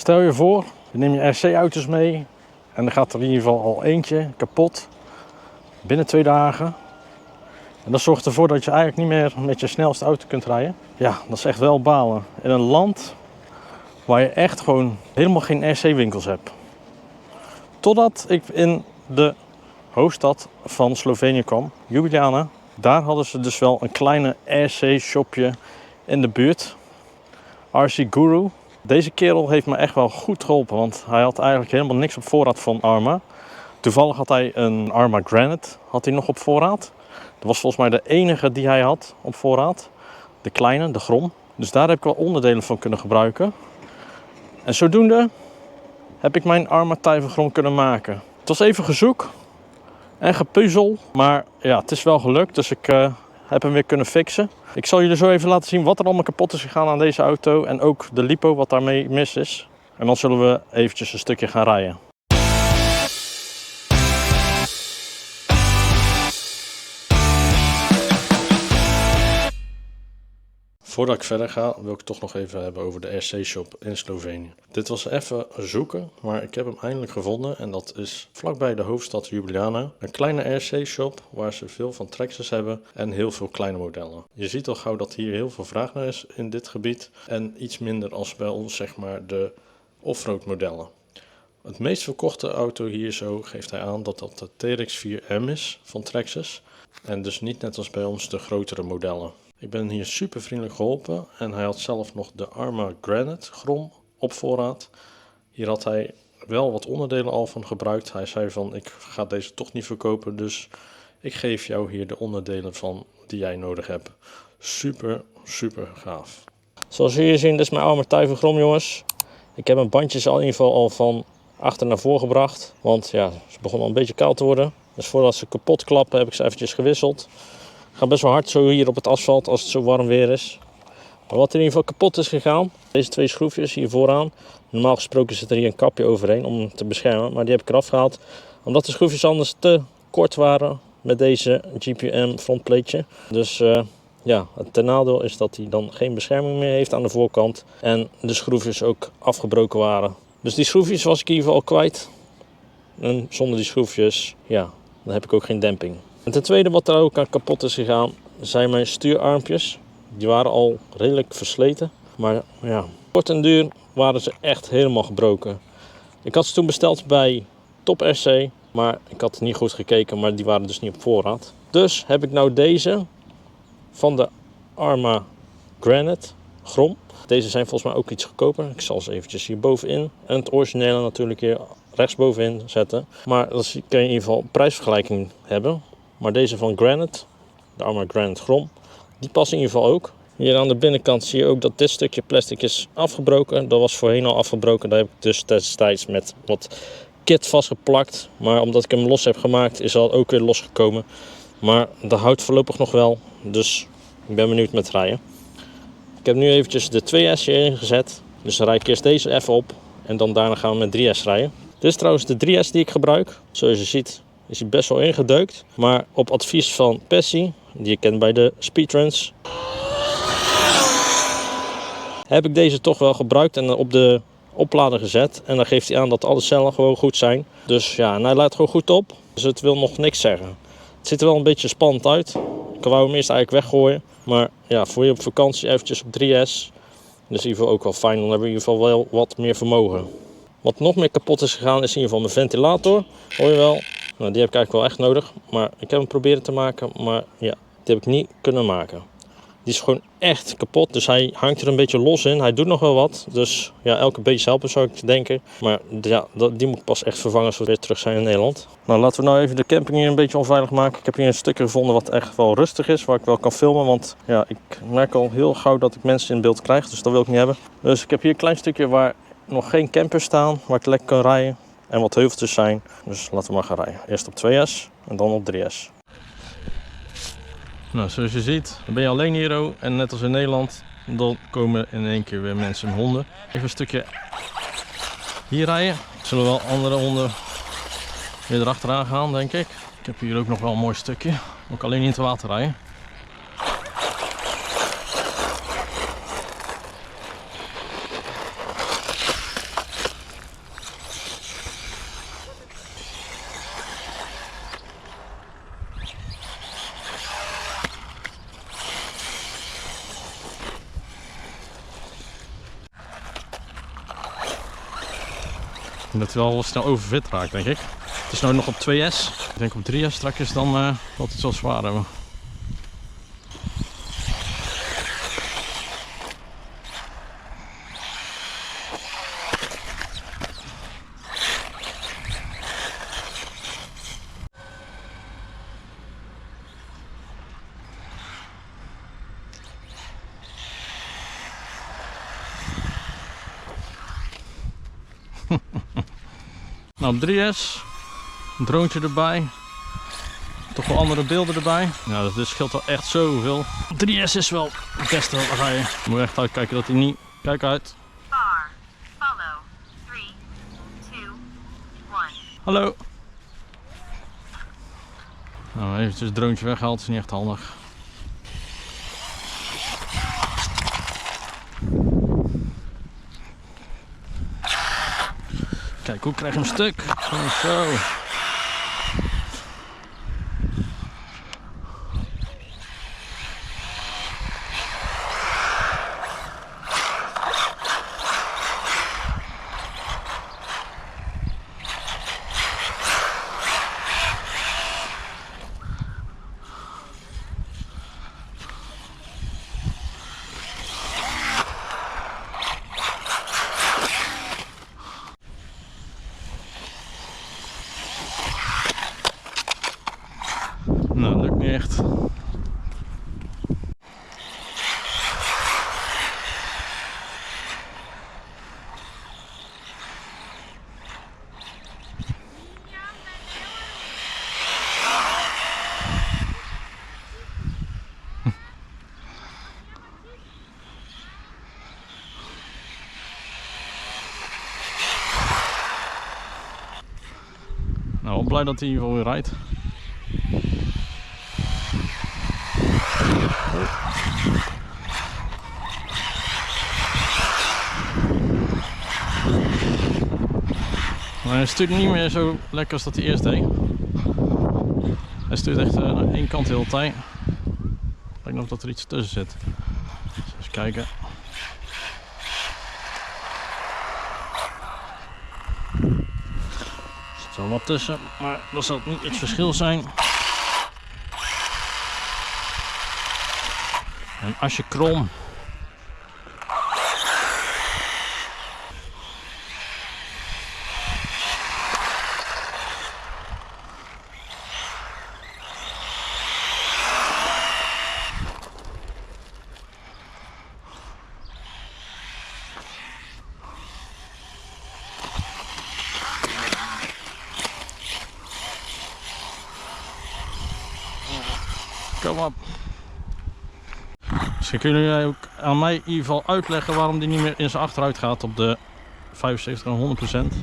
Stel je voor, je neemt je RC-auto's mee en er gaat er in ieder geval al eentje kapot binnen 2 dagen. En dat zorgt ervoor dat je eigenlijk niet meer met je snelste auto kunt rijden. Ja, dat is echt wel balen. In een land waar je echt gewoon helemaal geen RC-winkels hebt. Totdat ik in de hoofdstad van Slovenië kwam, Ljubljana. Daar hadden ze dus wel een kleine RC-shopje in de buurt. RC Guru. Deze kerel heeft me echt wel goed geholpen, want hij had eigenlijk helemaal niks op voorraad van Arma. Toevallig had hij een Arma Granite nog op voorraad. Dat was volgens mij de enige die hij had op voorraad. De kleine, de Grom. Dus daar heb ik wel onderdelen van kunnen gebruiken. En zodoende heb ik mijn Arma Tijvergrom kunnen maken. Het was even gezoek en gepuzzel, maar ja, het is wel gelukt. Dus ik heb hem weer kunnen fixen. Ik zal jullie zo even laten zien wat er allemaal kapot is gegaan aan deze auto. En ook de lipo, wat daarmee mis is. En dan zullen we eventjes een stukje gaan rijden. Voordat ik verder ga, wil ik het toch nog even hebben over de RC-shop in Slovenië. Dit was even zoeken, maar ik heb hem eindelijk gevonden. En dat is vlakbij de hoofdstad Ljubljana. Een kleine RC-shop waar ze veel van Traxxas hebben en heel veel kleine modellen. Je ziet al gauw dat hier heel veel vraag naar is in dit gebied. En iets minder als bij ons, zeg maar, de offroad modellen. Het meest verkochte auto hier zo geeft hij aan dat dat de TRX 4M is van Traxxas. En dus niet net als bij ons de grotere modellen. Ik ben hier super vriendelijk geholpen en hij had zelf nog de Arma Granite Grom op voorraad. Hier had hij wel wat onderdelen al van gebruikt. Hij zei van, ik ga deze toch niet verkopen, dus ik geef jou hier de onderdelen van die jij nodig hebt. Super, super gaaf. Zoals jullie zien, dit is mijn Arma Tijvergrom, jongens. Ik heb mijn bandjes al in ieder geval al van achter naar voren gebracht, want ja, ze begonnen al een beetje koud te worden. Dus voordat ze kapot klappen heb ik ze eventjes gewisseld. Gaat best wel hard zo hier op het asfalt als het zo warm weer is. Maar wat in ieder geval kapot is gegaan, deze 2 schroefjes hier vooraan. Normaal gesproken zit er hier een kapje overheen om hem te beschermen, maar die heb ik eraf gehaald. Omdat de schroefjes anders te kort waren met deze GPM frontplateje. Dus ja, het ten nadeel is dat hij dan geen bescherming meer heeft aan de voorkant. En de schroefjes ook afgebroken waren. Dus die schroefjes was ik in ieder geval kwijt. En zonder die schroefjes, ja, dan heb ik ook geen demping. En ten tweede wat er ook aan kapot is gegaan, zijn mijn stuurarmpjes. Die waren al redelijk versleten. Maar ja, kort en duur waren ze echt helemaal gebroken. Ik had ze toen besteld bij Top RC, maar ik had niet goed gekeken, maar die waren dus niet op voorraad. Dus heb ik nou deze van de Arma Granite Grom. Deze zijn volgens mij ook iets goedkoper. Ik zal ze eventjes hier bovenin en het originele natuurlijk hier rechtsbovenin zetten. Maar dan kun je in ieder geval prijsvergelijking hebben. Maar deze van Granite, de Arma Granite Grom, die past in ieder geval ook. Hier aan de binnenkant zie je ook dat dit stukje plastic is afgebroken. Dat was voorheen al afgebroken. Daar heb ik dus destijds met wat kit vastgeplakt. Maar omdat ik hem los heb gemaakt is al ook weer losgekomen. Maar dat houdt voorlopig nog wel. Dus ik ben benieuwd met rijden. Ik heb nu eventjes de 2S hierin gezet. Dus dan rijd ik eerst deze even op. En dan daarna gaan we met 3S rijden. Dit is trouwens de 3S die ik gebruik. Zoals je ziet is hij best wel ingedeukt. Maar op advies van Pessi, die je kent bij de speedruns, heb ik deze toch wel gebruikt en op de oplader gezet. En dan geeft hij aan dat alle cellen gewoon goed zijn. Dus ja, en hij laat gewoon goed op. Dus het wil nog niks zeggen. Het ziet er wel een beetje spannend uit. Ik wou hem eerst eigenlijk weggooien. Maar ja, voor je op vakantie eventjes op 3S. Dus in ieder geval ook wel fijn. Dan hebben we in ieder geval wel wat meer vermogen. Wat nog meer kapot is gegaan is in ieder geval mijn ventilator. Hoor je wel? Nou, die heb ik eigenlijk wel echt nodig. Maar ik heb hem proberen te maken. Maar ja, die heb ik niet kunnen maken. Die is gewoon echt kapot. Dus hij hangt er een beetje los in. Hij doet nog wel wat. Dus ja, elke beetje helpen zou ik denken. Maar ja, die moet ik pas echt vervangen als we weer terug zijn in Nederland. Nou, laten we nou even de camping hier een beetje onveilig maken. Ik heb hier een stukje gevonden wat echt wel rustig is. Waar ik wel kan filmen. Want ja, ik merk al heel gauw dat ik mensen in beeld krijg. Dus dat wil ik niet hebben. Dus ik heb hier een klein stukje waar nog geen campers staan. Waar ik lekker kan rijden. En wat heuveltjes zijn. Dus laten we maar gaan rijden. Eerst op 2S en dan op 3S. Nou, zoals je ziet, dan ben je alleen hier en net als in Nederland, dan komen in één keer weer mensen en honden. Even een stukje hier rijden. Zullen wel andere honden weer erachteraan gaan, denk ik. Ik heb hier ook nog wel een mooi stukje. Ook alleen in het water rijden. En dat hij wel snel overfit raakt, denk ik. Het is nu nog op 2S. Ik denk op 3S straks dan wordt het wel zwaar hebben. Nou, op 3S, een droontje erbij, toch wel andere beelden erbij. Ja, dat scheelt wel echt zoveel. 3S is wel het beste, waar ga je. Je moet echt uitkijken dat hij niet... Kijk uit. Follow. 3, 2, 1. Hallo. Nou, eventjes het droontje weggehaald, is niet echt handig. Kijk, hoe krijg je hem stuk? Oh, zo. Nou, dat lukt niet echt. Nou, wel blij dat hij in ieder geval weer rijdt. Maar hij stuurt niet meer zo lekker als dat hij eerst deed. Hij stuurt echt naar één kant de hele tijd. Lijkt nog dat er iets tussen zit. Eens kijken. Er zit wel wat tussen, maar dat zal niet het verschil zijn. Een asje krom. Kom op. Misschien kunnen jullie ook aan mij in ieder geval uitleggen waarom die niet meer in zijn achteruit gaat op de 75 en 100%.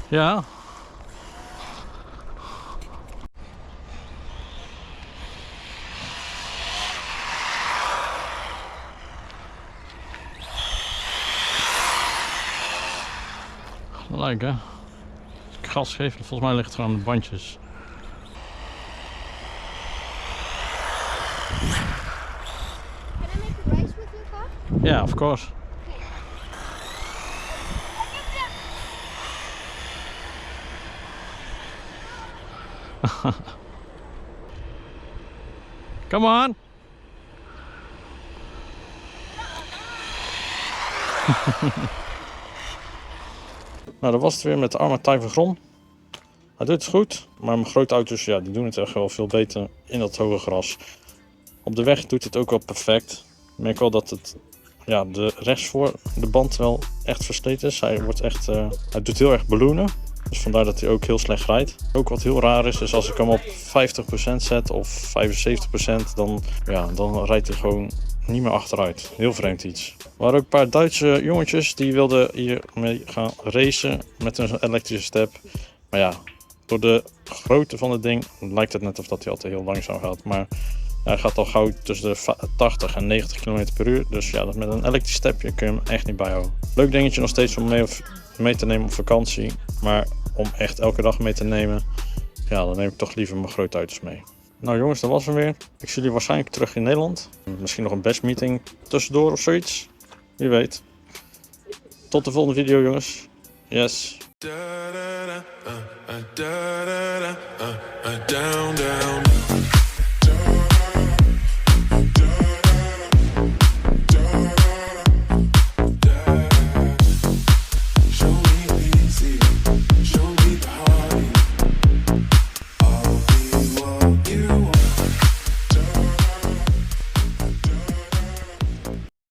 Ja. Gelijk hè. Als ik gas geef, volgens mij ligt het gewoon aan de bandjes. Can I make a race with your car? Yeah, of course. Come on. Nou, dat was het weer met de Arrma Typhon. Hij doet het goed, maar mijn grote auto's ja, die doen het echt wel veel beter in dat hoge gras. Op de weg doet het ook wel perfect. Ik merk wel dat het, ja, de rechtsvoor de band wel echt versleten is. Hij doet heel erg balloonen. Dus vandaar dat hij ook heel slecht rijdt. Ook wat heel raar is als ik hem op 50% zet of 75%, dan rijdt hij gewoon niet meer achteruit. Heel vreemd iets. Er waren ook een paar Duitse jongetjes die wilden hier mee gaan racen met een elektrische step. Maar ja, door de grootte van het ding lijkt het net of dat hij altijd heel langzaam gaat. Maar hij gaat al gauw tussen de 80 en 90 km per uur. Dus ja, met een elektrisch stepje kun je hem echt niet bijhouden. Leuk dingetje nog steeds om mee te nemen op vakantie. Maar om echt elke dag mee te nemen, ja, dan neem ik toch liever mijn grote auto's mee. Nou jongens, dat was hem weer. Ik zie jullie waarschijnlijk terug in Nederland. Misschien nog een best meeting tussendoor of zoiets. Wie weet. Tot de volgende video jongens. Yes. Down, down.